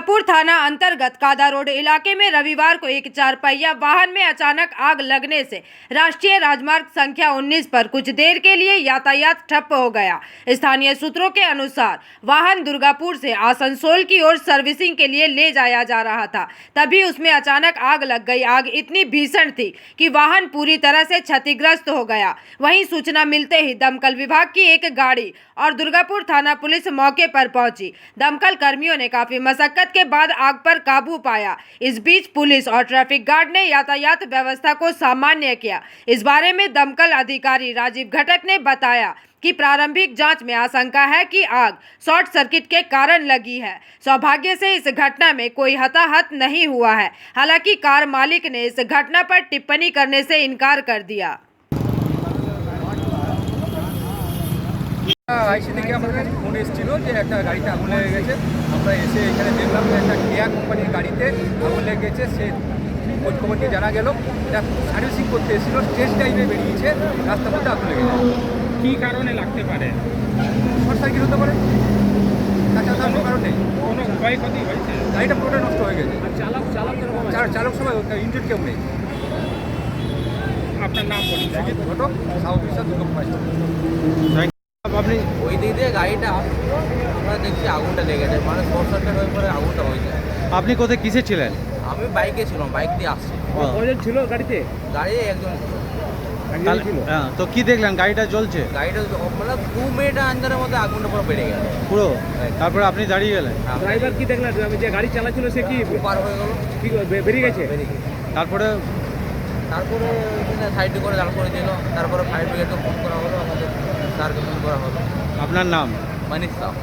दुर्गापुर थाना अंतर्गत कादा रोड इलाके में रविवार को एक 4 पहिया वाहन में अचानक आग लगने से राष्ट्रीय राजमार्ग संख्या 19 पर कुछ देर के लिए यातायात ठप हो गया। स्थानीय सूत्रों के अनुसार वाहन दुर्गापुर से आसनसोल की ओर सर्विसिंग के लिए ले जाया जा रहा था, तभी उसमें अचानक आग लग गई। आग इतनी भीषण थी कि वाहन पूरी तरह से क्षतिग्रस्त हो गया। वहीं सूचना मिलते ही दमकल विभाग की एक गाड़ी और दुर्गापुर थाना पुलिस मौके पर पहुंची। दमकल कर्मियों ने काफी मशक्कत के बाद आग पर काबू पाया। इस बीच पुलिस और ट्रैफिक गार्ड ने यातायात व्यवस्था को सामान्य किया। इस बारे में दमकल अधिकारी राजीव घटक ने बताया कि प्रारंभिक जांच में आशंका है कि आग शॉर्ट सर्किट के कारण लगी है। सौभाग्य से इस घटना में कोई हताहत नहीं हुआ है। हालांकि कार मालिक ने इस घटना पर टिप्पणी करने से इनकार कर दिया। আইসি থেকে আমাদের কাছে ফোন এসেছিল যে একটা গাড়িতে আগুন লেগে গেছে। আমরা এসে এখানে দেখলাম যে একটা কেয়া কোম্পানির গাড়িতে আগুন লেগে গেছে। সে খোঁজ খবর নিয়ে জানা গেল এটা সার্ভিসিং করতে এসেছিল, স্টেজ টাইমে বেরিয়েছে, রাস্তার মধ্যে আগুন লেগে গেছে। কী কারণে লাগতে পারে? শর্ট সার্কিট হতে পারে, তাছাড়া কোনো কারণ নেই। কোনো ক্ষয়ক্ষতি হয়েছে? গাড়িটা পুরোটা নষ্ট হয়ে গেছে। চালক সবাই ইনজুর্ড কেউ নেই। আপনার নাম বলুন। সুজিত ঘটক, সাউথ বিশাল দুর্গাপুর। আপনি ওই দিক দিয়ে গাড়িটা আমরা দেখছি আগুনটা লেগে যায়, মানে শর্ট সার্কিট হয়ে পরে আগুনটা হয়ে যায়। আপনি কোথায় কিসে ছিলেন? আমি বাইকে ছিলাম, বাইক দিয়ে আসছি। কজন ছিল গাড়িতে? গাড়ি একজন ছিল। হ্যাঁ, তো কি দেখলেন? গাড়িটা জ্বলছে গাড়িটা মানে 2 মিনিট আন্দারের মধ্যে আগুনটা পুরো বেড়ে গেল পুরো, তারপরে আপনি দাঁড়িয়ে গেলেন। ড্রাইভার কি দেখলেন? যে গাড়ি চালাচ্ছিল সে কি পার হয়ে গেল, কি বেরিয়ে গেছে? তারপরে তারপরে সাইড করে দাঁড় করে দিল। তারপরে ফায়ার ব্রিগেডকে ফোন করা হলো, আমাদের স্যারকে ফোন করা হলো। আপনার নাম? मनीष साहब।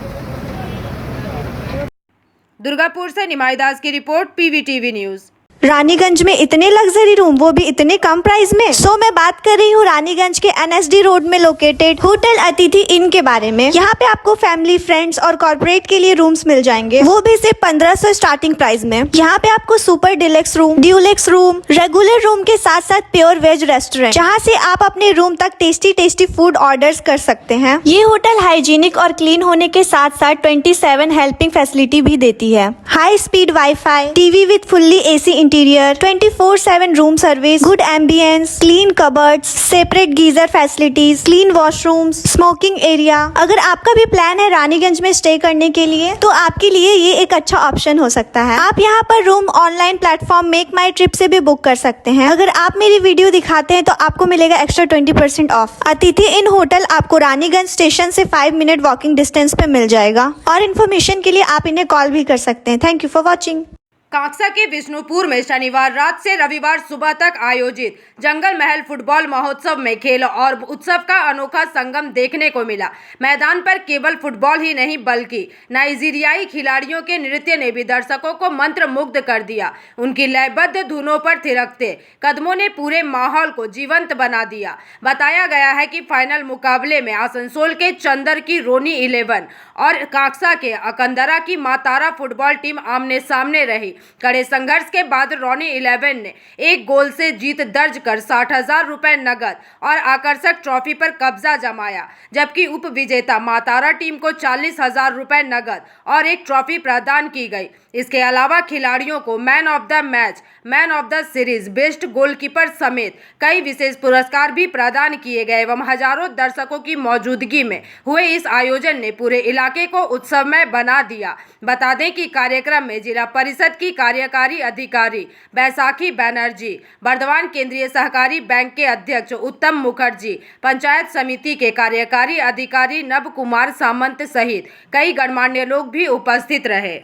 दुर्गापुर से निमाई दास की रिपोर्ट, PVTV न्यूज। रानीगंज में इतने लग्जरी रूम, वो भी इतने कम प्राइस में। मैं बात कर रही हूँ रानीगंज के NSD रोड में लोकेटेड होटल अतिथि इन के बारे में। यहाँ पे आपको फैमिली, फ्रेंड्स और कॉर्पोरेट के लिए रूम्स मिल जाएंगे, वो भी सिर्फ 1500 स्टार्टिंग प्राइस में। यहाँ पे आपको super deluxe room, Dulux room, regular room के साथ साथ प्योर वेज रेस्टोरेंट, जहाँ से आप अपने रूम तक टेस्टी फूड ऑर्डर्स कर सकते हैं। ये होटल हाइजीनिक और क्लीन होने के साथ साथ 27 हेल्पिंग फैसिलिटी भी देती है। High speed wifi, TV with fully AC interior, 24/7 room service, good ambience, clean cupboards, separate geyser facilities, clean washrooms, smoking area. अगर आपका भी प्लान है रानीगंज में स्टे करने के लिए, तो आपके लिए ये एक अच्छा ऑप्शन हो सकता है। आप यहाँ पर रूम ऑनलाइन प्लेटफॉर्म मेक माई ट्रिप से भी बुक कर सकते हैं। अगर आप मेरी वीडियो दिखाते हैं तो आपको मिलेगा एक्स्ट्रा 20% ऑफ। अतिथि इन होटल आपको रानीगंज स्टेशन से 5 मिनट वॉकिंग डिस्टेंस पे मिल जाएगा। और इन्फॉर्मेशन के लिए आप इन्हें कॉल भी कर सकते हैं। Thank you for watching. Kangsa के विष्णुपुर में शनिवार रात से रविवार सुबह तक आयोजित जंगल महल फुटबॉल महोत्सव में खेल और उत्सव का अनोखा संगम देखने को मिला। मैदान पर केवल फुटबॉल ही नहीं बल्कि नाइजीरियाई खिलाड़ियों के नृत्य ने भी दर्शकों को मंत्रमुग्ध कर दिया। उनकी लयबद्ध धुनों पर थिरकते कदमों ने पूरे माहौल को जीवंत बना दिया। बताया गया है कि फाइनल मुकाबले में आसनसोल के चंदर की रोनी 11 और कांगसा के अकंदरा की मां तारा फुटबॉल टीम आमने सामने रही। कड़े संघर्ष के बाद रोनी 11 ने एक गोल से जीत दर्ज कर 60,000 रुपए नगद और आकर्षक ट्रॉफी पर कब्जा जमाया, जबकि उप विजेता मां तारा टीम को 40,000 रुपए नगद और एक ट्रॉफी प्रदान की गई। इसके अलावा खिलाड़ियों को man of the match, man of the series, best goalkeeper समेत कई विशेष पुरस्कार भी प्रदान किए गए एवं हजारों दर्शकों की मौजूदगी में हुए इस आयोजन ने पूरे इलाके को उत्सवमय बना दिया। बता दें कि कार्यक्रम में जिला परिषद की कार्यकारी अधिकारी बैसाखी बनर्जी, बर्धमान केंद्रीय सहकारी बैंक के अध्यक्ष उत्तम मुखर्जी, पंचायत समिति के कार्यकारी अधिकारी नव कुमार सामंत सहित कई गणमान्य लोग भी उपस्थित रहे।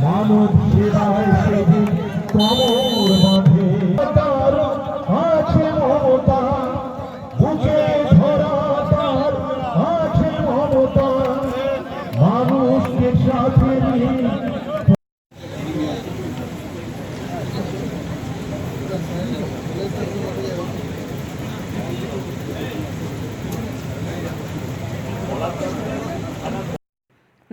মানব সেবায় সেদিন কমর বাঁধে, তার আছে মমতা, বুকে ধরা তার আছে মমতা, মানুষকে সাথে নিয়ে।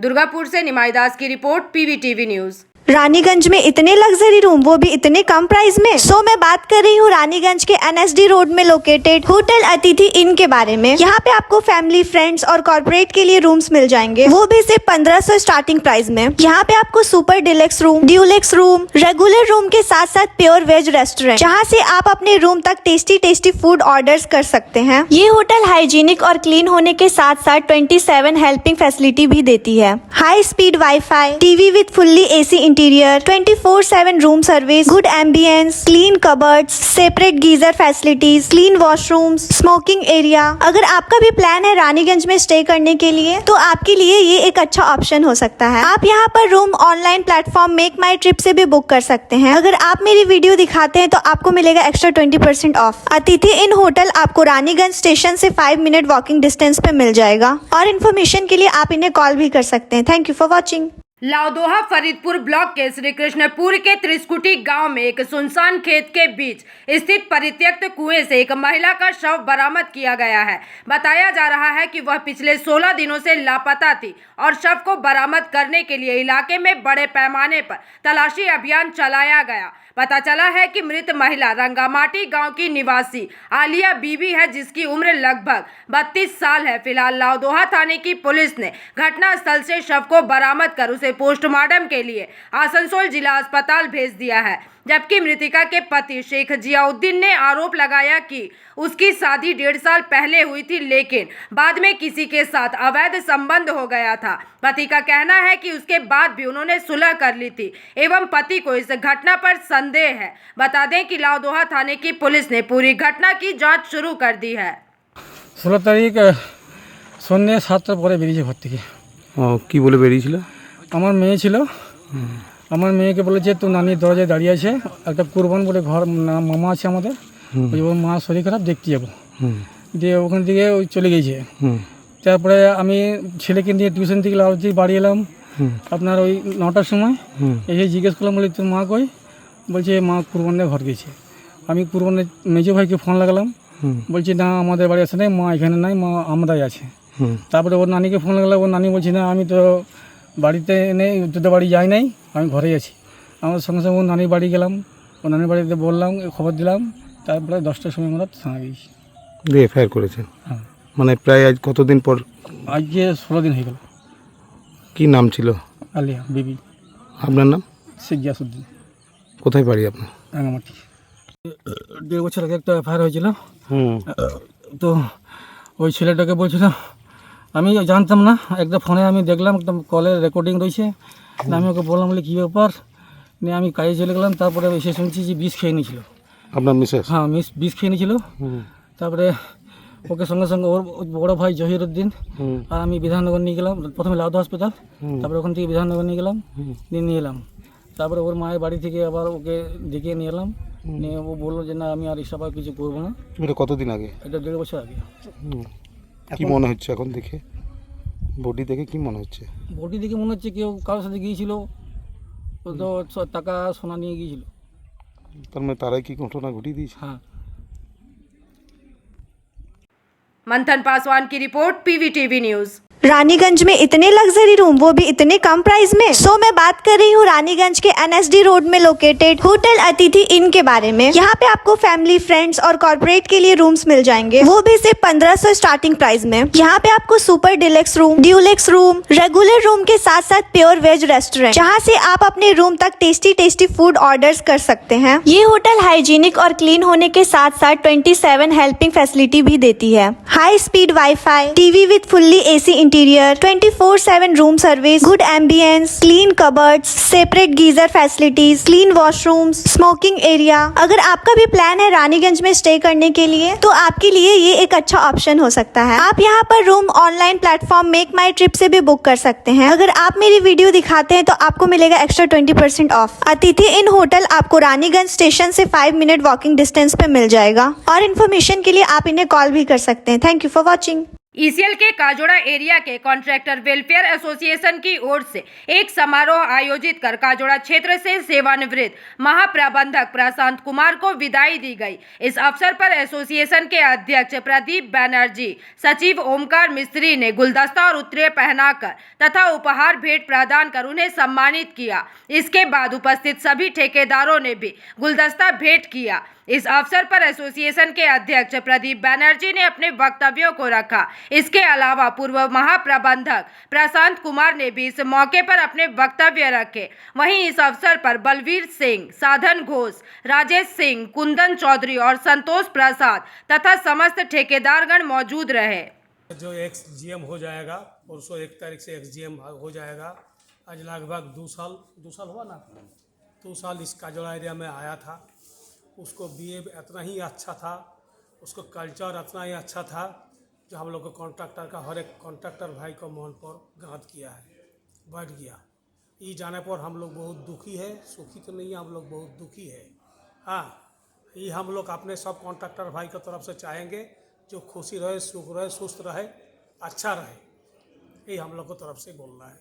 दुर्गापुर से निमाई दास की रिपोर्ट, PVTV न्यूज। रानीगंज में इतने लग्जरी रूम, वो भी इतने कम प्राइस में। सो मैं बात कर रही हूँ रानीगंज के NSD रोड में लोकेटेड होटल अतिथि इन के बारे में। यहाँ पे आपको फैमिली, फ्रेंड्स और कॉर्पोरेट के लिए रूम्स मिल जाएंगे, वो भी सिर्फ 1500 स्टार्टिंग प्राइस में। यहाँ पे आपको super deluxe room, Dulux room, regular room के साथ साथ प्योर वेज रेस्टोरेंट, जहाँ से आप अपने रूम तक टेस्टी फूड ऑर्डर कर सकते हैं। ये होटल हाइजीनिक और क्लीन होने के साथ साथ 27 हेल्पिंग फैसिलिटी भी देती है। High speed wifi, TV with fully AC interior, 24/7 room service, good ambience, clean cupboards, separate geyser facilities, clean washrooms, smoking area. अगर आपका भी प्लान है रानीगंज में स्टे करने के लिए, तो आपके लिए ये एक अच्छा ऑप्शन हो सकता है। आप यहाँ पर रूम ऑनलाइन प्लेटफॉर्म मेक माई ट्रिप से भी बुक कर सकते हैं। अगर आप मेरी वीडियो दिखाते हैं तो आपको मिलेगा एक्स्ट्रा 20% ऑफ। अतिथि इन होटल आपको रानीगंज स्टेशन से 5 मिनट वॉकिंग डिस्टेंस पे मिल जाएगा। और इन्फॉर्मेशन के लिए आप इन्हें कॉल भी कर सकते हैं। Thank you for watching. Laudoha Faridpur block के श्री कृष्णपुर के त्रिस्कुटी गांव में एक सुनसान खेत के बीच स्थित परित्यक्त कुएं से एक महिला का शव बरामद किया गया है। बताया जा रहा है कि वह पिछले 16 दिनों से लापता थी और शव को बरामद करने के लिए इलाके में बड़े पैमाने पर तलाशी अभियान चलाया गया। पता चला है कि मृत महिला रंगामाटी गांव की निवासी आलिया बीबी है, जिसकी उम्र लगभग 32 साल है। फिलहाल लाउदोहा थाने की पुलिस ने घटनास्थल से शव को बरामद कर उसे पोस्टमार्टम के लिए आसनसोल जिला अस्पताल भेज दिया है। जबकि मृतिका के पति शेख जियाउद्दीन ने आरोप लगाया कि उसकी शादी 1.5 साल पहले हुई थी, लेकिन बाद में किसी के साथ अवैध संबंध हो गया था। पति का कहना है कि उसके बाद भी उन्होंने सुलह कर ली थी एवं पति को इस घटना पर संदेह है। बता दें कि लाउदोहा थाने की पुलिस ने पूरी घटना की जांच शुरू कर दी है। 16 তারিখ সন্ধ্যে 7টার পরে বেরিয়েছে ঘর থেকে। কি বলে বেরিয়েছিল? আমার মেয়ে ছিল, আমার মেয়েকে বলেছে তো নানির দরজায় দাঁড়িয়ে আছে, একটা কুরবান বলে ঘর মামা আছে আমাদের, ওই মা শরীর খারাপ দেখতে যাবো, দিয়ে ওখান থেকে ওই চলে গেছে। তারপরে আমি ছেলেকে নিয়ে টিউশন থেকে লাউদি বাড়ি এলাম আপনার ওই 9টার সময়। এসে জিজ্ঞেস করলাম, বলি তোর মা কই? বলছে মা কুরবানের ঘর গেছে। আমি কুরবানের মেজো ভাইকে ফোন লাগালাম, বলছি না আমাদের বাড়ি আসে নাই, মা এখানে নাই, মা আমরাই আছে। তারপরে ওর নানিকে ফোন লাগালাম, ওর নানি বলছি না আমি তো বাড়িতে নেই, তোদের বাড়ি যাই নাই, আমি ঘরেই আছি। আমার সঙ্গে সঙ্গে ওর নানির বাড়ি গেলাম, ওর নানির বাড়িতে বললাম, খবর দিলাম। তারপরে 10টার সময় আমরা থানা গেছি। দিয়ে এফআইআর করেছেন? হ্যাঁ। মানে প্রায় আজ কতদিন পর? আজকে 16 দিন হয়ে গেল। কি নাম ছিল? আলিয়া বিবি। আপনার নাম? শেখ গিয়াসউদ্দিন। কোথায় বাড়ি আপনার? রাঙামাটি। 1.5 বছর আগে একটা এফআইআর হয়েছিল, তো ওই ছেলেটাকে বলছিল, আমি জানতাম না, একটা ফোনে আমি দেখলাম একদম কলের রেকর্ডিং রয়েছে, আমি ওকে বললাম বলে কী ব্যাপার নিয়ে আমি কাজে চলে গেলাম। তারপরে এসে শুনছি যে বিষ খেয়ে নিয়েছিল। আপনার মিসেস? হ্যাঁ, বিষ খেয়ে নিয়েছিল। তারপরে ওকে সঙ্গে সঙ্গে ওর বড় ভাই জহিরুদ্দিন আর আমি বিধাননগর নিয়ে গেলাম, প্রথমে লাউদা হাসপাতাল, তারপরে ওখান থেকে বিধাননগর নিয়ে গেলাম, নিয়ে এলাম। তারপরে ওর মায়ের বাড়ি থেকে আবার ওকে ডেকে নিয়ে এলাম, নিয়ে ও বললো যে না আমি আর এসব আর কিছু করবো না। এটা কতদিন আগে? এটা 1.5 বছর আগে। কি মনে হচ্ছে এখন দেখে, বডি দেখে কি মনে হচ্ছে? বডি দেখে মনে হচ্ছে কেউ কারোর সাথে গিয়েছিল, ও তো টাকা সোনা নিয়ে গিয়েছিল। তার মানে তারাই কি ঘটনা ঘটিয়ে দিয়েছে? हाँ। मंथन पासवान की रिपोर्ट, PVTV न्यूज। रानीगंज में इतने लग्जरी रूम, वो भी इतने कम प्राइस में। सो मैं बात कर रही हूँ रानीगंज के NSD रोड में लोकेटेड होटल अतिथि इन के बारे में। यहाँ पे आपको फैमिली, फ्रेंड्स और कॉर्पोरेट के लिए रूम्स मिल जाएंगे, वो भी सिर्फ 1500 स्टार्टिंग प्राइस में। यहाँ पे आपको super deluxe room, Dulux room, regular room के साथ साथ प्योर वेज रेस्टोरेंट, जहाँ से आप अपने रूम तक टेस्टी फूड ऑर्डर कर सकते हैं। ये होटल हाइजीनिक और क्लीन होने के साथ साथ 27 हेल्पिंग फैसिलिटी भी देती है। High speed wifi, TV with fully AC interior, 24/7 room service, good ambience, clean cupboards, separate geyser facilities, clean washrooms, smoking area. अगर आपका भी प्लान है रानीगंज में स्टे करने के लिए, तो आपके लिए ये एक अच्छा ऑप्शन हो सकता है। आप यहाँ पर रूम ऑनलाइन प्लेटफॉर्म मेक माई ट्रिप से भी बुक कर सकते हैं। अगर आप मेरी वीडियो दिखाते हैं तो आपको मिलेगा एक्स्ट्रा 20% ऑफ। अतिथि इन होटल आपको रानीगंज स्टेशन से 5 मिनट वॉकिंग डिस्टेंस पे मिल जाएगा। और इन्फॉर्मेशन के लिए आप इन्हें कॉल भी कर सकते हैं। Thank you for watching. ECL के काजोड़ा एरिया के कॉन्ट्रैक्टर वेलफेयर एसोसिएशन की ओर से एक समारोह आयोजित कर काजोड़ा क्षेत्र से सेवानिवृत्त महाप्रबंधक प्रशांत कुमार को विदाई दी गई। इस अवसर पर एसोसिएशन के अध्यक्ष प्रदीप बैनर्जी, सचिव ओमकार मिस्त्री ने गुलदस्ता और उत्तरीय पहनाकर तथा उपहार भेंट प्रदान कर उन्हें सम्मानित किया। इसके बाद उपस्थित सभी ठेकेदारों ने भी गुलदस्ता भेंट किया। इस अवसर पर एसोसिएशन के अध्यक्ष प्रदीप बैनर्जी ने अपने वक्तव्यों को रखा। इसके अलावा पूर्व महाप्रबंधक प्रशांत कुमार ने भी इस मौके पर अपने वक्तव्य रखे। वहीं इस अवसर पर बलवीर सिंह, साधन घोष, राजेश सिंह, कुंदन चौधरी और संतोष प्रसाद तथा समस्त ठेकेदारगण मौजूद रहे। जो एक्स जीएम हो जाएगा, परसों 1 तारीख से एक्स जीएम हो जाएगा। आज लगभग 2 साल हुआ ना, 2 साल इस काजोड़ा एरिया में आया था। उसको बिहेव इतना ही अच्छा था, उसको कल्चर इतना ही अच्छा था जो हम लोग को कॉन्ट्रैक्टर का हर एक कॉन्ट्रैक्टर भाई को मन पर घात किया है, बैठ गया। ये जाने पर हम लोग बहुत दुखी है, सुखी तो नहीं है, हम लोग बहुत दुखी है। हाँ, ये हम लोग अपने सब कॉन्ट्रैक्टर भाई की तरफ से चाहेंगे जो खुशी रहे, सुख रहे, सुस्त रहे, अच्छा रहे। ये हम लोग की तरफ से बोलना है।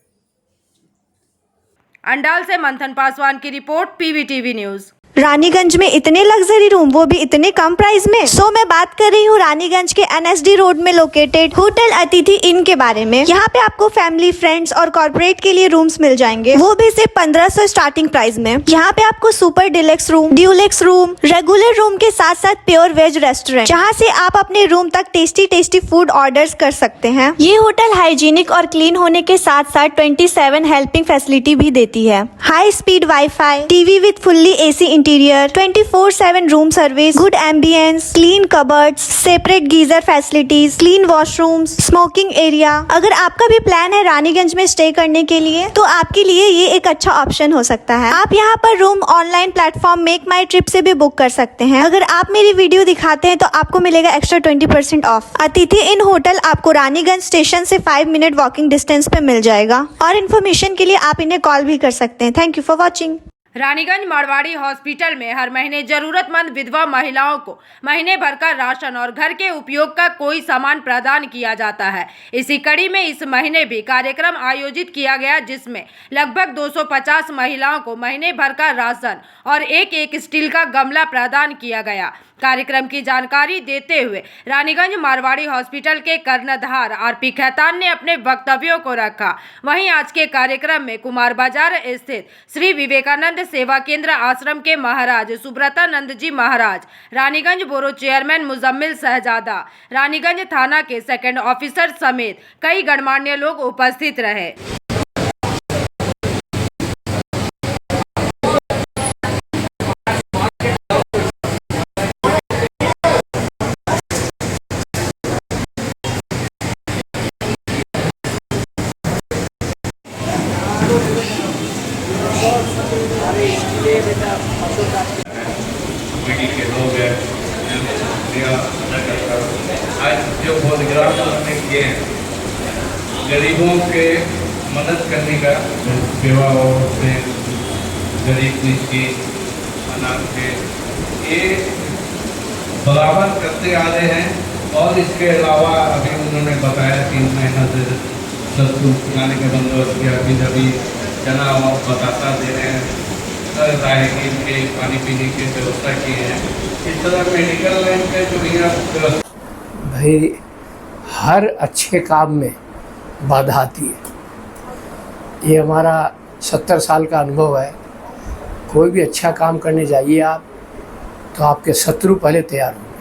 अंडाल से मंथन पासवान की रिपोर्ट, पीवीटीवी न्यूज। रानीगंज में इतने लग्जरी रूम, वो भी इतने कम प्राइस में। सो मैं बात कर रही हूँ रानीगंज के एनएसडी रोड में लोकेटेड होटल अतिथि इन के बारे में। यहाँ पे आपको फैमिली, फ्रेंड्स और कॉर्पोरेट के लिए रूम्स मिल जाएंगे, वो भी सिर्फ 1500 स्टार्टिंग प्राइस में। यहाँ पे आपको super deluxe room, Dulux room, regular room के साथ साथ प्योर वेज रेस्टोरेंट, जहाँ से आप अपने रूम तक टेस्टी फूड ऑर्डर कर सकते हैं। ये होटल हाइजीनिक और क्लीन होने के साथ साथ 27 हेल्पिंग फैसिलिटी भी देती है। High speed wifi, TV with fully AC interior, 24/7 room service, good ambience, clean cupboards, separate geyser facilities, clean washrooms, smoking area. अगर आपका भी प्लान है रानीगंज में स्टे करने के लिए, तो आपके लिए ये एक अच्छा ऑप्शन हो सकता है। आप यहाँ पर रूम ऑनलाइन प्लेटफॉर्म मेक माई ट्रिप से भी बुक कर सकते हैं। अगर आप मेरी वीडियो दिखाते हैं तो आपको मिलेगा एक्स्ट्रा 20% ऑफ। अतिथि इन होटल आपको रानीगंज स्टेशन से 5 मिनट वॉकिंग डिस्टेंस पे मिल जाएगा। और इन्फॉर्मेशन के लिए आप इन्हें कॉल भी कर सकते हैं। Thank you for watching. Raniganj Marwari hospital में हर महीने जरूरतमंद विधवा महिलाओं को महीने भर का राशन और घर के उपयोग का कोई सामान प्रदान किया जाता है। इसी कड़ी में इस महीने भी कार्यक्रम आयोजित किया गया, जिसमें लगभग 250 महिलाओं को महीने भर का राशन और एक स्टील का गमला प्रदान किया गया। कार्यक्रम की जानकारी देते हुए रानीगंज मारवाड़ी हॉस्पिटल के कर्णधार आरपी खैतान ने अपने वक्तव्यों को रखा। वहीं आज के कार्यक्रम में कुमार बाजार स्थित श्री विवेकानंद सेवा केंद्र आश्रम के महाराज सुब्रतानंद जी महाराज, रानीगंज बोरो चेयरमैन मुजम्मिल शहजादा, रानीगंज थाना के सेकंड ऑफिसर समेत कई गणमान्य लोग उपस्थित रहे। पीढ़ी के लोग हैं, आज जो फोटोग्राफ उन्होंने किए हैं गरीबों के मदद करने का, सेवा और से गरीब मिस्किन अनाथ के, ये बराबर करते आ रहे हैं। और इसके अलावा अभी उन्होंने बताया 3 महीना से सत्तू पिलाने का बंदोबस्त किया, अभी चना और बतासा दे रहे हैं, राहगीर के पानी पीने की व्यवस्था की है। इस तरह मेडिकल लाइन के जो व्यवस्था, भाई हर अच्छे काम में बाधा आती है। ये हमारा 70 साल का अनुभव है। कोई भी अच्छा काम करने जाइए आप, तो आपके शत्रु पहले तैयार होंगे,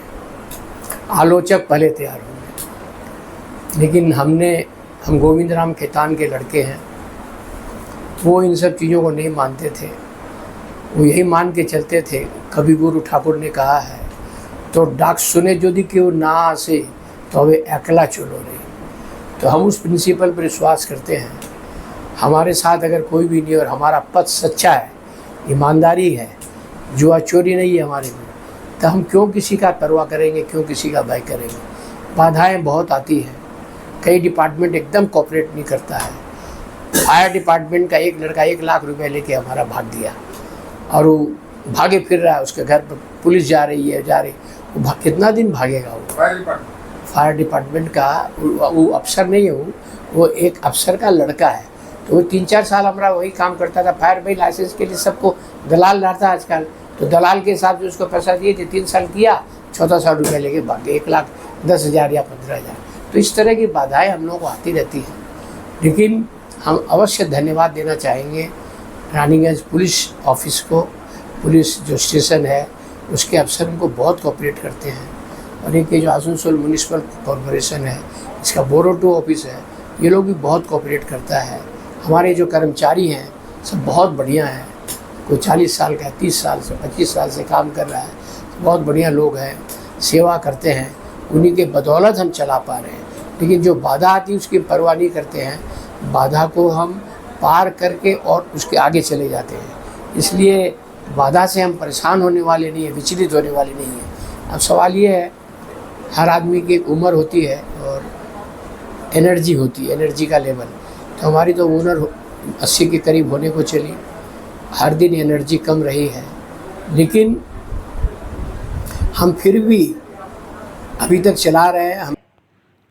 आलोचक पहले तैयार होंगे। लेकिन हम गोविंद राम खेतान के लड़के हैं, वो इन सब चीज़ों को नहीं मानते थे। वो यही मान के चलते थे, कवि गुरु ठाकुर ने कहा है, तो डाक सुने यदि केउ ना आसे तो वे अकेला चलो रे। तो हम उस प्रिंसिपल पर विश्वास करते हैं। हमारे साथ अगर कोई भी नहीं और हमारा पथ सच्चा है, ईमानदारी है, जुआ चोरी नहीं है हमारे में, तो हम क्यों किसी का परवाह करेंगे, क्यों किसी का भय करेंगे। बाधाएं बहुत आती हैं, कई डिपार्टमेंट एकदम कोऑपरेट नहीं करता है। फायर डिपार्टमेंट का एक लड़का 1 लाख रुपए लेके हमारा भाग दिया, और वो भागे फिर रहा है। उसके घर पर पुलिस जा रही है, वो कितना दिन भागेगा वो। फायर डिपार्टमेंट का वो अफसर नहीं है, वो एक अफसर का लड़का है। तो वो 3-4 साल हमारा वही काम करता था। फायर भाई लाइसेंस के लिए सबको दलाल रहता आजकल, तो दलाल के हिसाब से उसको पैसा दिए थे। 3 साल किया, 14 साल रुपया लेके भाग गए, 1,10,000 या 15,000। तो इस तरह की बाधाएं हम लोगों को आती रहती हैं, लेकिन हम अवश्य धन्यवाद देना चाहेंगे रानीगंज पुलिस ऑफिस को। पुलिस जो स्टेशन है उसके अफसर उनको बहुत कोऑपरेट करते हैं, और इनके जो आसनसोल म्यूनिसिपल कॉरपोरेशन है, इसका बोरोटो ऑफिस है, ये लोग भी बहुत कोऑपरेट करता है। हमारे जो कर्मचारी हैं सब बहुत बढ़िया हैं। कोई 40 साल का 30 साल से 25 साल से काम कर रहा है, बहुत बढ़िया लोग हैं, सेवा करते हैं। उन्हीं के बदौलत हम चला पा रहे हैं। लेकिन जो बाधा आती है उसकी परवाह नहीं करते हैं, बाधा को हम पार करके और उसके आगे चले जाते हैं। इसलिए बाधा से हम परेशान होने वाले नहीं हैं, विचलित होने वाले नहीं हैं। अब सवाल ये है, हर आदमी की एक उम्र होती है और एनर्जी होती है, एनर्जी का लेवल। तो हमारी तो उम्र 80 के करीब होने को चली, हर दिन एनर्जी कम रही है, लेकिन हम फिर भी अभी तक चला रहे हैं।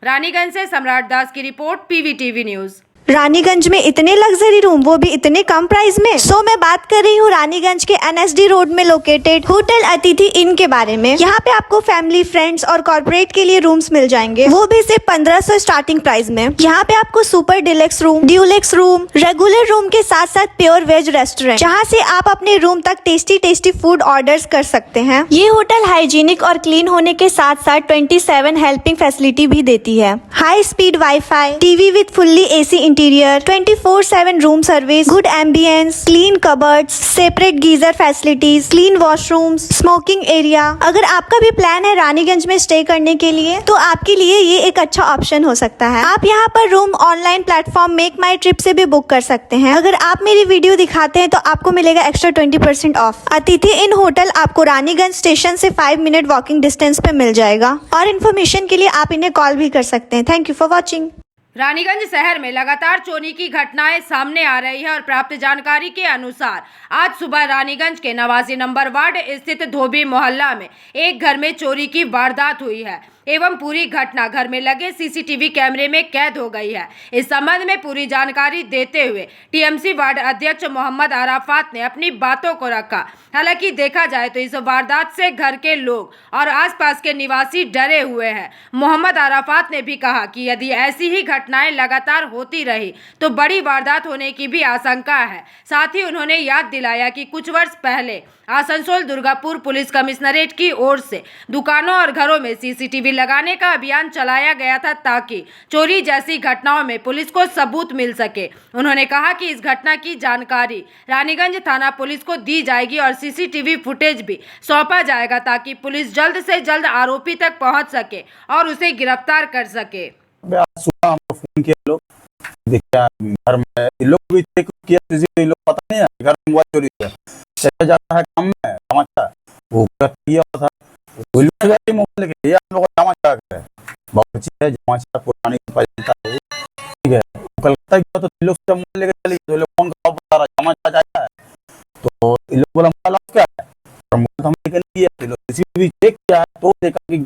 रानीगंज से सम्राट दास की रिपोर्ट, PVTV न्यूज। रानीगंज में इतने लग्जरी रूम, वो भी इतने कम प्राइस में। सो मैं बात कर रही हूँ रानीगंज के NSD रोड में लोकेटेड होटल अतिथि इन के बारे में। यहाँ पे आपको फैमिली, फ्रेंड्स और कॉर्पोरेट के लिए रूम्स मिल जाएंगे, वो भी सिर्फ 1500 स्टार्टिंग प्राइस में। यहाँ पे आपको super deluxe room, Dulux room, regular room के साथ साथ प्योर वेज रेस्टोरेंट, जहाँ से आप अपने रूम तक टेस्टी फूड ऑर्डर कर सकते हैं। ये होटल हाइजीनिक और क्लीन होने के साथ साथ 27 हेल्पिंग फैसिलिटी भी देती है। High speed wifi, TV with fully AC interior, 24/7 room service, good ambience, clean cupboards, separate geyser facilities, clean washrooms, smoking area. अगर आपका भी प्लान है रानीगंज में स्टे करने के लिए, तो आपके लिए ये एक अच्छा ऑप्शन हो सकता है। आप यहाँ पर रूम ऑनलाइन प्लेटफॉर्म मेक माई ट्रिप से भी बुक कर सकते हैं। अगर आप मेरी वीडियो दिखाते हैं तो आपको मिलेगा एक्स्ट्रा 20% ऑफ। अतिथि इन होटल आपको रानीगंज स्टेशन से 5 मिनट वॉकिंग डिस्टेंस पे मिल जाएगा, और इन्फॉर्मेशन के लिए आप इन्हें कॉल भी कर सकते हैं। Thank you for watching. Raniganj शहर में लगातार चोरी की घटनाएं सामने आ रही है और प्राप्त जानकारी के अनुसार आज सुबह रानीगंज के 89 नंबर वार्ड स्थित धोबी मोहल्ला में एक घर में चोरी की वारदात हुई है एवं पूरी घटना घर में लगे CCTV कैमरे में कैद हो गई है। इस संबंध में पूरी जानकारी देते हुए TMC वार्ड अध्यक्ष मोहम्मद अराफात ने अपनी बातों को रखा। हालांकि देखा जाए तो इस वारदात से घर के लोग और आसपास के निवासी डरे हुए हैं। मोहम्मद अराफात ने भी कहा कि यदि ऐसी ही घटनाएं लगातार होती रही तो बड़ी वारदात होने की भी आशंका है। साथ ही उन्होंने याद दिलाया कि कुछ वर्ष पहले आसनसोल दुर्गापुर पुलिस कमिश्नरेट की ओर से दुकानों और घरों में CCTV लगाने का अभियान चलाया गया था ताकि चोरी जैसी घटनाओं में पुलिस को सबूत मिल सके। उन्होंने कहा कि इस घटना की जानकारी रानीगंज थाना पुलिस को दी जाएगी और CCTV फुटेज भी सौंपा जाएगा ताकि पुलिस जल्द से जल्द आरोपी तक पहुंच सके और उसे गिरफ्तार कर सके। सुबह हमको फोन किया लोग, देखिए घर में लोग भी चेक किया, लोग पता नहीं है घर में मोबाइल चोरी है, चला जाता है काम में समाचार वो किया था, वो लोग मोबाइल लेके हम लोग समाचार करें बहुत अच्छी है, समाचार पुरानी ठीक है। कलकत्ता गया तो लोग सब मोबाइल लेके चले, तो लोग फोन का बता रहा समाचार जाता है, तो इन लोग बोला मोबाइल क्या है, और मोबाइल हम लेके नहीं गए, लोग CCTV चेक किया तो देखा कि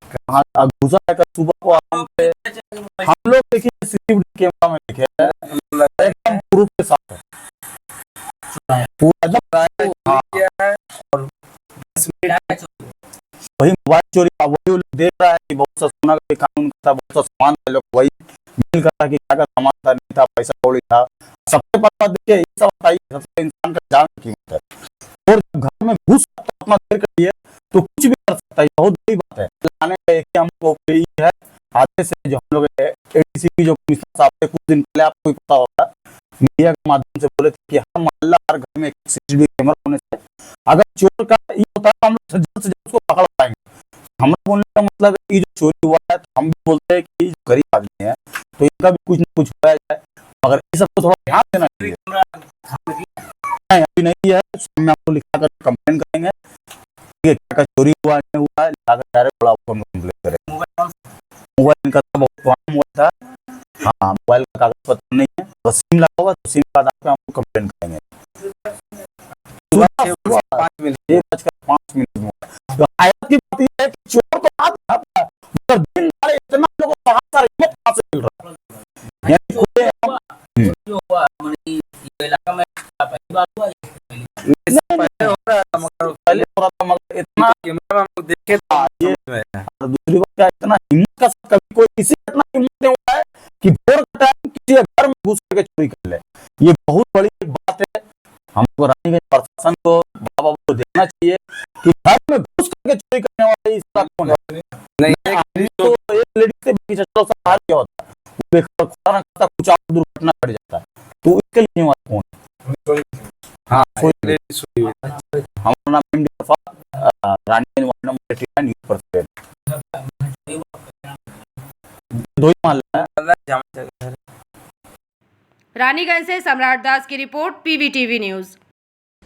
कहाँ घुसा है। सुबह को हम लोग देखिए CCTV कैमरा में देखे एकदम प्रूफ के साथ है, पूरा और वही मोबाइल चोरी का वही लोग देख रहा है कि बहुत सा सोना का कानून का था, बहुत सा सामान है, लोग वही मिल कर था कि क्या का सामान था, नहीं था, पैसा कौड़ी था, सबसे पता देखिए ये सब बताइए, सबसे इंसान का जान की कीमत है। और घर में घुस अपना देर कर लिए तो कुछ भी कर सकता है, बहुत बड़ी बात है। लाने हमको है आते से जो हम लोग ADCP जो कमिश्नर साहब थे कुछ दिन पहले, आपको पता होगा, मीडिया के माध्यम से बोले थे कि हर मोहल्ला हर घर में CCTV कैमरा होने से अगर चोर का ये होता है तो हम लोग जल्द से जल्द उसको पकड़ पाएंगे। हमारा बोलने का मतलब है कि जो चोरी हुआ है तो हम भी बोलते हैं कि जो गरीब आदमी है तो इनका भी कुछ न कुछ होया जाए, मगर इस सबको थोड़ा ध्यान देना चाहिए। अभी नहीं है, सामने आपको लिखा कर कंप्लेन करेंगे, क्या चोरी हुआ नहीं हुआ है, लिखा कर डायरेक्ट बड़ा आपको कंप्लेन करेंगे। मोबाइल का बहुत पुराना मोबाइल था, हाँ मोबाइल का कागज पत्र नहीं है, बस सिम लगा हुआ तो सिम का आपको हमको कंप्लेन करेंगे। 5:05 आयत की बात यह है कि चोर तो दिन पहले हो रहा था मगर इतना कैमरा में हम देखे तो ये और दूसरी बात क्या, इतना हिम्मत का साथ कभी कोई किसी का इतना हिम्मत नहीं हुआ है कि भोर का टाइम किसी घर में घुस करके चोरी कर ले। ये बहुत बड़ी बात है। हमको रानीगंज प्रशासन को बाबा को देखना चाहिए कि घर में घुस करके चोरी करने वाले इसका कौन है। नहीं तो एक लेडी से भी चलो बाहर क्या होता है, बेकार खाना खाता कुछ आप दुर्घटना बढ़ जाता है, तो इसके लिए जिम्मेवार कौन है? हाँ हमारा नाम रानीगंज वार्ड नंबर 89 न्यूज़ पर दो ही मामला है। रानीगंज से सम्राट दास की रिपोर्ट, पीवीटीवी न्यूज।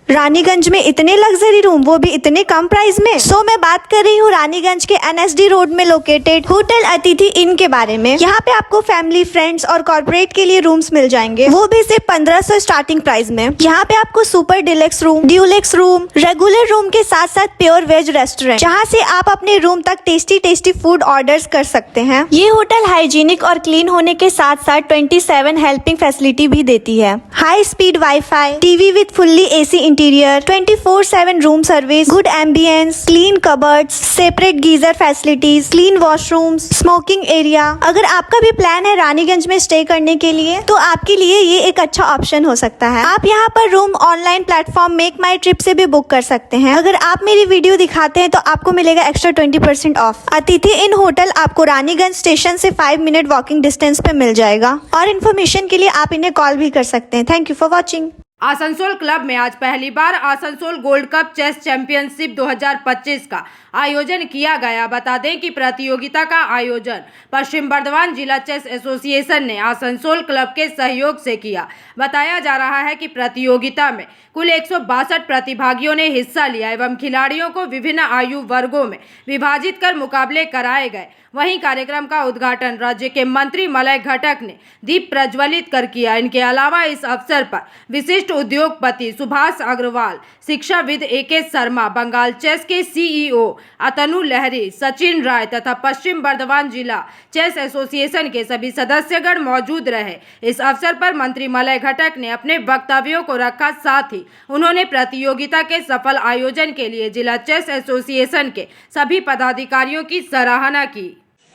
रानीगंज में इतने लग्जरी रूम, वो भी इतने कम प्राइस में। सो मैं बात कर रही हूँ रानीगंज के एनएसडी रोड में लोकेटेड होटल अतिथि इन के बारे में। यहाँ पे आपको फैमिली, फ्रेंड्स और कॉर्पोरेट के लिए रूम्स मिल जाएंगे, वो भी सिर्फ 1500 स्टार्टिंग प्राइस में। यहाँ पे आपको super deluxe room, Dulux room, regular room के साथ साथ प्योर वेज रेस्टोरेंट, जहाँ से आप अपने रूम तक टेस्टी फूड ऑर्डर कर सकते हैं। ये होटल हाइजीनिक और क्लीन होने के साथ साथ 27 हेल्पिंग फैसिलिटी भी देती है। High speed wifi, TV with fully AC interior, 24/7 room service, good ambience, clean cupboards, separate geyser facilities, clean washrooms, smoking area. अगर आपका भी प्लान है रानीगंज में स्टे करने के लिए, तो आपके लिए ये एक अच्छा ऑप्शन हो सकता है। आप यहाँ पर रूम ऑनलाइन प्लेटफॉर्म मेक माई ट्रिप से भी बुक कर सकते हैं। अगर आप मेरी वीडियो दिखाते हैं तो आपको मिलेगा एक्स्ट्रा 20% ऑफ। अतिथि इन होटल आपको रानीगंज स्टेशन से 5 मिनट वॉकिंग डिस्टेंस पे मिल जाएगा। और इन्फॉर्मेशन के लिए आप इन्हें कॉल भी कर सकते हैं। Thank you for watching. Asansol club में आज पहली बार Asansol gold cup chess championship 2025 का आयोजन किया गया। बता दें कि प्रतियोगिता का आयोजन पश्चिम बर्धमान जिला चेस एसोसिएशन ने आसनसोल क्लब के सहयोग से किया। बताया जा रहा है कि प्रतियोगिता में कुल 162 प्रतिभागियों ने हिस्सा लिया एवं खिलाड़ियों को विभिन्न आयु वर्गों में विभाजित कर मुकाबले कराए गए। वहीं कार्यक्रम का उद्घाटन राज्य के मंत्री मलय घटक ने दीप प्रज्वलित कर किया। इनके अलावा इस अवसर पर विशिष्ट उद्योगपति सुभाष अग्रवाल, शिक्षाविद AK शर्मा, बंगाल चेस के CEO अतनु लहरी, सचिन राय तथा पश्चिम बर्धमान जिला चेस एसोसिएशन के सभी सदस्यगण मौजूद रहे। इस अवसर पर मंत्री मलय घटक ने अपने वक्तव्यों को रखा, साथ ही उन्होंने प्रतियोगिता के सफल आयोजन के लिए जिला चेस एसोसिएशन के सभी पदाधिकारियों की सराहना की।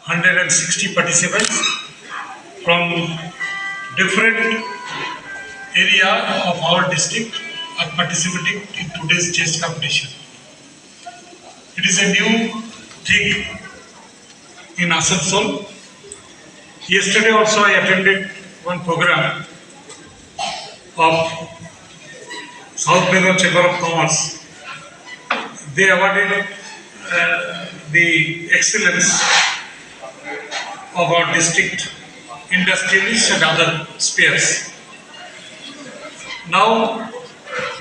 160 participants from different area of our district are participating in today's chess competition. It is a new thing in Asansol. Yesterday also I attended one program of South Bengal Chamber of Commerce. They awarded the excellence of our district industrialists and other spheres. Now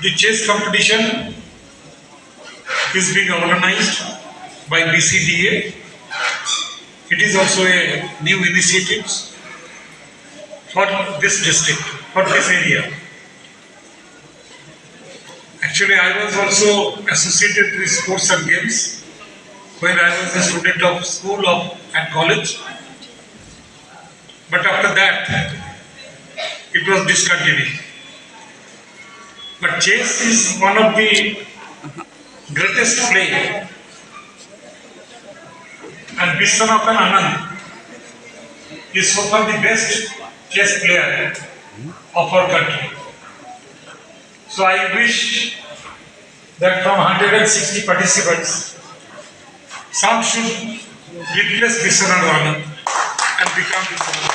the chess competition is being organized by BCDA. It is also a new initiative for this district, for this area. Actually, I was also associated with sports and games when I was a student of school and college. But after that, it was discontinued. But chess is one of the greatest play. And Vishwanathan Anand is one of the best chess player of our country. So I wish that from 160 participants, some should replace Vishwanathan Anand and become Vishwanathan.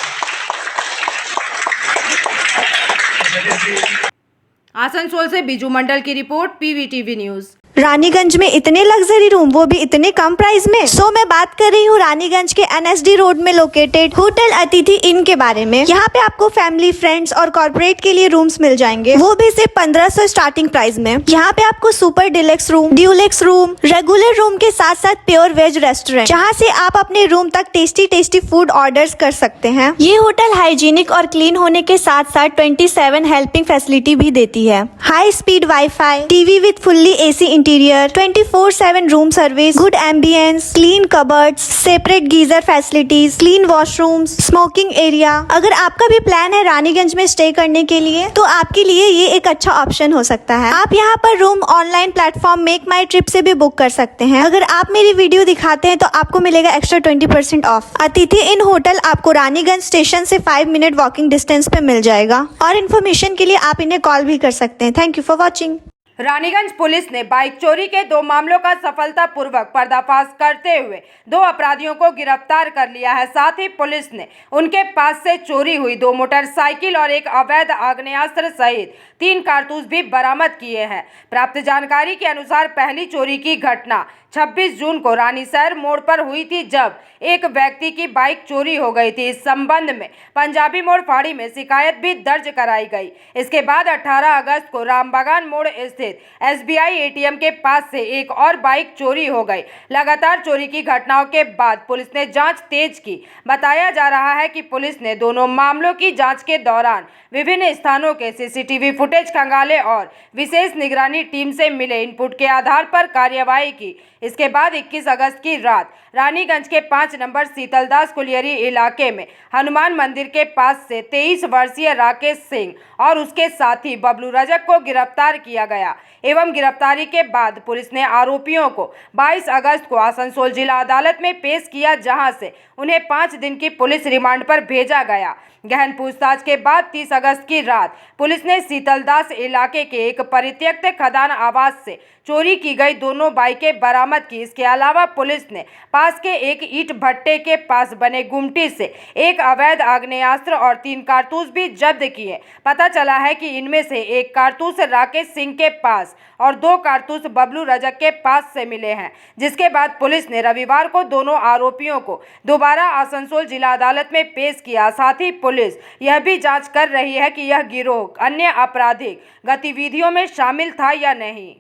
Asansol से बीजू मंडल की report, PVTV news. Raniganj में इतने luxury room, वो भी इतने कम price में। सो मैं बात कर रही हूँ रानीगंज के एनएसडी रोड में लोकेटेड होटल अतिथि इन के बारे में। यहाँ पे आपको फैमिली, फ्रेंड्स और कॉर्पोरेट के लिए रूम्स मिल जाएंगे, वो भी सिर्फ 1500 स्टार्टिंग प्राइस में। यहाँ पे आपको super deluxe room, Dulux room, regular room के साथ साथ प्योर वेज रेस्टोरेंट, जहाँ से आप अपने रूम तक टेस्टी फूड ऑर्डर कर सकते हैं। ये होटल हाइजीनिक और क्लीन होने के साथ साथ 27 हेल्पिंग फैसिलिटी भी देती है। High speed wifi, TV with fully AC interior, 24/7 room service, good ambience, clean cupboards, separate geyser facilities, clean washrooms, smoking area. अगर आपका भी प्लान है रानीगंज में स्टे करने के लिए तो आपके लिए ये एक अच्छा ऑप्शन हो सकता है। आप यहाँ पर रूम ऑनलाइन प्लेटफॉर्म मेक माई ट्रिप से भी बुक कर सकते हैं। अगर आप मेरी वीडियो दिखाते हैं तो आपको मिलेगा एक्स्ट्रा 20% ऑफ। अतिथि इन होटल आपको रानीगंज स्टेशन से 5 मिनट वॉकिंग डिस्टेंस पे मिल जाएगा। और इन्फॉर्मेशन के लिए आप इन्हें कॉल भी कर सकते हैं। Thank you for watching. Raniganj police ने बाइक चोरी के 2 मामलों का सफलतापूर्वक पर्दाफाश करते हुए 2 अपराधियों को गिरफ्तार कर लिया है। साथ ही पुलिस ने उनके पास से चोरी हुई 2 मोटरसाइकिल और एक अवैध आग्नेयास्त्र सहित 3 कारतूस भी बरामद किए हैं। प्राप्त जानकारी के अनुसार पहली चोरी की घटना 26 जून को रानीशहर मोड़ पर हुई थी, जब एक व्यक्ति की बाइक चोरी हो गई थी। इस संबंध में पंजाबी मोड़ फाड़ी में शिकायत भी दर्ज कराई गई। इसके बाद 18 अगस्त को रामबागान मोड़ स्थित SBI ATM के पास से एक और बाइक चोरी हो गई। लगातार चोरी की घटनाओं के बाद पुलिस ने जांच तेज की। बताया जा रहा है कि पुलिस ने दोनों मामलों की जांच के दौरान विभिन्न स्थानों के CCTV फुटेज खंगाले और विशेष निगरानी टीम से मिले इनपुट के आधार पर कार्यवाही की। इसके बाद 21 अगस्त की रात रानीगंज के 5 नंबर शीतलदास कुलियरी इलाके में हनुमान मंदिर के पास से 23 वर्षीय राकेश सिंह और उसके साथी बबलू रजक को गिरफ्तार किया गया एवं गिरफ्तारी के बाद पुलिस ने आरोपियों को 22 अगस्त को आसनसोल जिला अदालत में पेश किया, जहां से उन्हें 5 दिन की पुलिस रिमांड पर भेजा गया। गहन पूछताछ के बाद 30 अगस्त की रात पुलिस ने शीतलदास इलाके के एक परित्यक्त खदान आवास से चोरी की गई दोनों बाइकें बरामद की। इसके अलावा पुलिस ने पास के एक ईंट भट्टे के पास बने गुमटी से एक अवैध आग्नेयास्त्र और 3 कारतूस भी जब्त किए। पता चला है कि इनमें से एक कारतूस राकेश सिंह के पास और 2 कारतूस बबलू रजक के पास से मिले हैं, जिसके बाद पुलिस ने रविवार को दोनों आरोपियों को दोबारा आसनसोल जिला अदालत में पेश किया। साथ ही पुलिस यह भी जांच कर रही है कि यह गिरोह अन्य आपराधिक गतिविधियों में शामिल था या नहीं।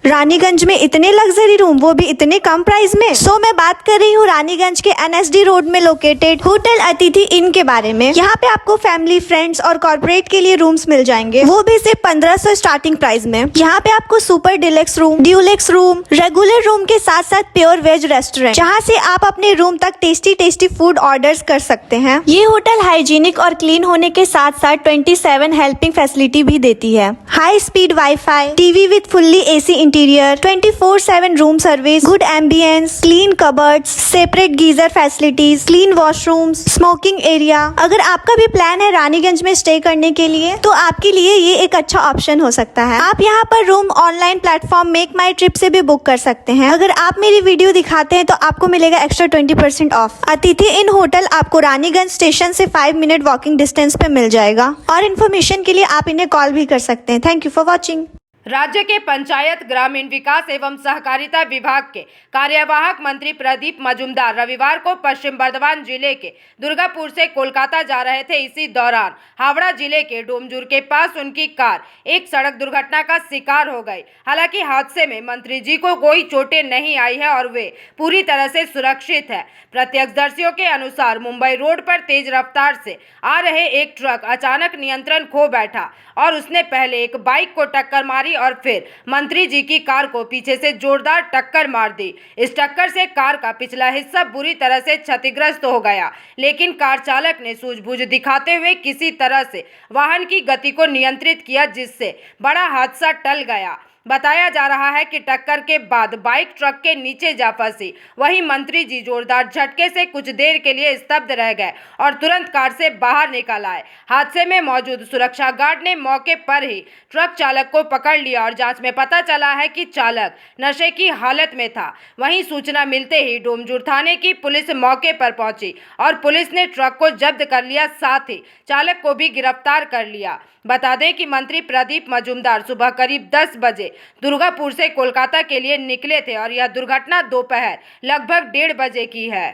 रानीगंज में इतने लग्जरी रूम, वो भी इतने कम प्राइस में। सो मैं बात कर रही हूँ रानीगंज के NSD रोड में लोकेटेड होटल अतिथि इन के बारे में। यहाँ पे आपको फैमिली, फ्रेंड्स और कॉर्पोरेट के लिए रूम्स मिल जाएंगे, वो भी सिर्फ 1500 स्टार्टिंग प्राइस में। यहाँ पे आपको super deluxe room, Dulux room, regular room के साथ साथ प्योर वेज रेस्टोरेंट, जहाँ से आप अपने रूम तक टेस्टी फूड ऑर्डर्स कर सकते हैं। ये होटल हाइजीनिक और क्लीन होने के साथ साथ 27 हेल्पिंग फैसिलिटी भी देती है। High speed wifi, TV with fully AC interior, 24/7 room service, good ambience, clean cupboards, separate geyser facilities, clean washrooms, smoking area. अगर आपका भी प्लान है रानीगंज में स्टे करने के लिए तो आपके लिए ये एक अच्छा ऑप्शन हो सकता है। आप यहाँ पर रूम ऑनलाइन प्लेटफॉर्म मेक माई ट्रिप से भी बुक कर सकते हैं। अगर आप मेरी वीडियो दिखाते हैं तो आपको मिलेगा एक्स्ट्रा 20% ऑफ। अतिथि इन होटल आपको रानीगंज स्टेशन से 5 मिनट वॉकिंग डिस्टेंस पे मिल जाएगा। और इन्फॉर्मेशन के लिए आप इन्हें कॉल भी कर सकते हैं। Thank you for watching. राज्य के पंचायत ग्रामीण विकास एवं सहकारिता विभाग के कार्यवाहक मंत्री प्रदीप मजूमदार रविवार को पश्चिम बर्धमान जिले के दुर्गापुर से कोलकाता जा रहे थे। इसी दौरान हावड़ा जिले के डोमजूर के पास उनकी कार एक सड़क दुर्घटना का शिकार हो गई। हालांकि हादसे में मंत्री जी को कोई चोटें नहीं आई है और वे पूरी तरह से सुरक्षित है। प्रत्यक्षदर्शियों के अनुसार मुंबई रोड पर तेज रफ्तार से आ रहे एक ट्रक अचानक नियंत्रण खो बैठा और उसने पहले एक बाइक को टक्कर मारी और फिर मंत्री जी की कार को पीछे से जोरदार टक्कर मार दी। इस टक्कर से कार का पिछला हिस्सा बुरी तरह से क्षतिग्रस्त हो गया, लेकिन कार चालक ने सूझबूझ दिखाते हुए किसी तरह से वाहन की गति को नियंत्रित किया, जिससे बड़ा हादसा टल गया। बताया जा रहा है कि टक्कर के बाद बाइक ट्रक के नीचे जा फंसी। वहीं मंत्री जी जोरदार झटके से कुछ देर के लिए स्तब्ध रह गए और तुरंत कार से बाहर निकल आए। हादसे में मौजूद सुरक्षा गार्ड ने मौके पर ही ट्रक चालक को पकड़ लिया और जांच में पता चला है कि चालक नशे की हालत में था। वहीं सूचना मिलते ही डोमजूर थाने की पुलिस मौके पर पहुंची और पुलिस ने ट्रक को जब्त कर लिया, साथ ही चालक को भी गिरफ्तार कर लिया। बता दें कि मंत्री प्रदीप मजूमदार सुबह करीब 10 बजे दुर्गापुर से कोलकाता के लिए निकले थे और यह दुर्घटना दोपहर लगभग 1:30 बजे की है।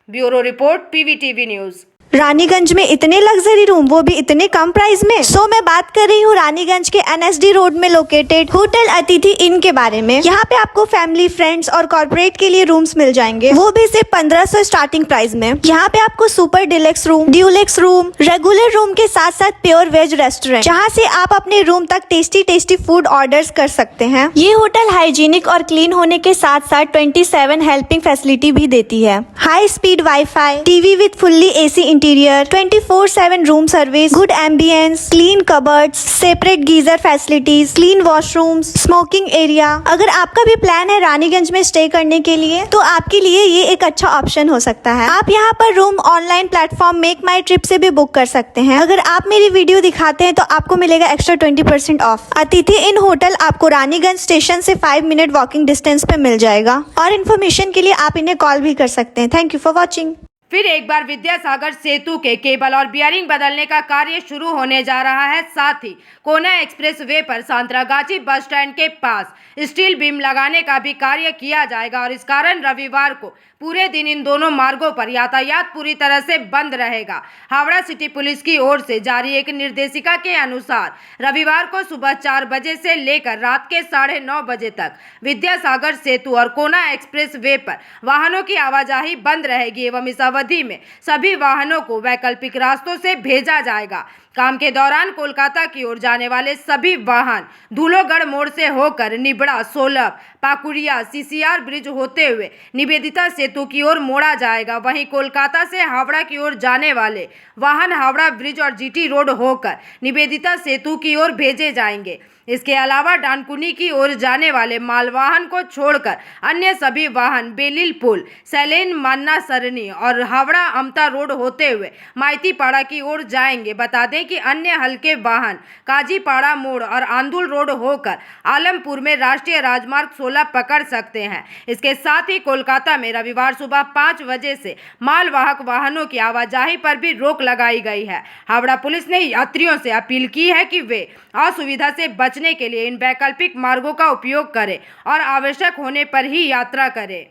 Bureau report, PVTV news. Raniganj में इतने लग्जरी रूम, वो भी इतने कम प्राइस में। सो मैं बात कर रही हूँ रानीगंज के NSD रोड में लोकेटेड होटल अतिथि इन के बारे में। यहाँ पे आपको फैमिली, फ्रेंड्स और कॉर्पोरेट के लिए रूम्स मिल जाएंगे, वो भी सिर्फ 1500 स्टार्टिंग प्राइस में। यहाँ पे आपको super deluxe room, Dulux room, regular room के साथ साथ प्योर वेज रेस्टोरेंट, जहाँ से आप अपने रूम तक टेस्टी फूड ऑर्डर कर सकते हैं। ये होटल हाइजीनिक और क्लीन होने के साथ साथ 27 हेल्पिंग फैसिलिटी भी देती है। High speed wifi, TV with fully AC interior, 24/7 room service, good ambience, clean cupboards, separate geyser facilities, clean washrooms, smoking area. अगर आपका भी प्लान है रानीगंज में स्टे करने के लिए, तो आपके लिए ये एक अच्छा ऑप्शन हो सकता है। आप यहाँ पर रूम ऑनलाइन प्लेटफॉर्म मेक माई ट्रिप से भी बुक कर सकते हैं। अगर आप मेरी वीडियो दिखाते हैं तो आपको मिलेगा एक्स्ट्रा 20% ऑफ। अतिथि इन होटल आपको रानीगंज स्टेशन से 5 मिनट वॉकिंग डिस्टेंस पे मिल जाएगा। और इन्फॉर्मेशन के लिए आप इन्हें कॉल भी कर सकते हैं। Thank you for watching. फिर एक बार विद्यासागर सेतु के केबल और बियरिंग बदलने का कार्य शुरू होने जा रहा है। साथ ही कोना एक्सप्रेस वे पर सांतरागाछी बस स्टैंड के पास स्टील बीम लगाने का भी कार्य किया जाएगा और इस कारण रविवार को पूरे दिन इन दोनों मार्गों पर यातायात पूरी तरह से बंद रहेगा। हावड़ा सिटी पुलिस की ओर से जारी एक निर्देशिका के अनुसार रविवार को सुबह 4 बजे से लेकर रात के 9:30 बजे तक विद्यासागर सेतु और कोना एक्सप्रेस वे पर वाहनों की आवाजाही बंद रहेगी एवं इस अवधि में सभी वाहनों को वैकल्पिक रास्तों से भेजा जाएगा। काम के दौरान कोलकाता की ओर जाने वाले सभी वाहन धूलोगढ़ मोड़ से होकर निबड़ा, सोलभ, पाकुड़िया, CCR ब्रिज होते हुए निवेदिता सेतु की ओर मोड़ा जाएगा। वहीं कोलकाता से हावड़ा की ओर जाने वाले वाहन हावड़ा ब्रिज और GT रोड होकर निवेदिता सेतु की ओर भेजे जाएंगे। इसके अलावा डानकुनी की ओर जाने वाले मालवाहन को छोड़कर अन्य सभी वाहन बेलिल पुल, सैलेन मान्ना सरनी और हावड़ा अमता रोड होते हुए माइतीपाड़ा की ओर जाएंगे। बता दें कि अन्य हल्के वाहन काजीपाड़ा मोड़ और आंदुल रोड होकर आलमपुर में राष्ट्रीय राजमार्ग 16 पकड़ सकते हैं। इसके साथ ही कोलकाता में रविवार सुबह 5 बजे से मालवाहक वाहनों की आवाजाही पर भी रोक लगाई गई है। हावड़ा पुलिस ने यात्रियों से अपील की है कि वे असुविधा से बचने के लिए इन वैकल्पिक मार्गों का उपयोग करें और आवश्यक होने पर ही यात्रा करें।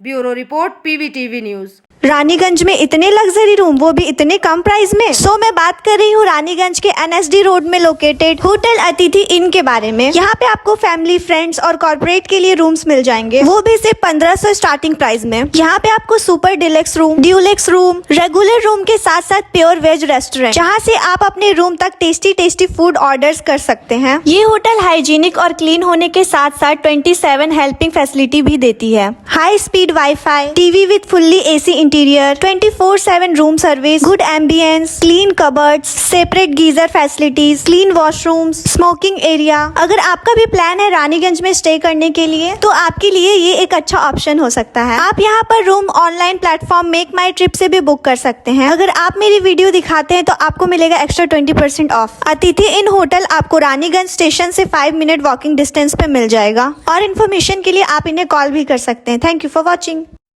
Bureau report, PVTV news. Raniganj में इतने लग्जरी रूम, वो भी इतने कम प्राइस में। सो मैं बात कर रही हूँ रानीगंज के NSD रोड में लोकेटेड होटल अतिथि इन के बारे में। यहाँ पे आपको फैमिली, फ्रेंड्स और कॉर्पोरेट के लिए रूम्स मिल जाएंगे, वो भी सिर्फ 1500 स्टार्टिंग प्राइस में। यहाँ पे आपको super deluxe room, Dulux room, regular room के साथ साथ प्योर वेज रेस्टोरेंट, जहाँ से आप अपने रूम तक टेस्टी फूड ऑर्डर्स कर सकते हैं। ये होटल हाइजीनिक और क्लीन होने के साथ साथ 27 हेल्पिंग फैसिलिटी भी देती है। High speed wifi, TV with fully AC interior, 24/7 room service, good ambience, clean cupboards, separate geyser facilities, clean washrooms, smoking area. अगर आपका भी प्लान है रानीगंज में स्टे करने के लिए, तो आपके लिए ये एक अच्छा ऑप्शन हो सकता है। आप यहाँ पर रूम ऑनलाइन प्लेटफॉर्म मेक माई ट्रिप से भी बुक कर सकते हैं। अगर आप मेरी वीडियो दिखाते हैं तो आपको मिलेगा एक्स्ट्रा 20% ऑफ। अतिथि इन होटल आपको रानीगंज स्टेशन से 5 मिनट वॉकिंग डिस्टेंस पे मिल जाएगा। और इन्फॉर्मेशन के लिए आप इन्हें कॉल भी कर सकते हैं। Thank you for watching.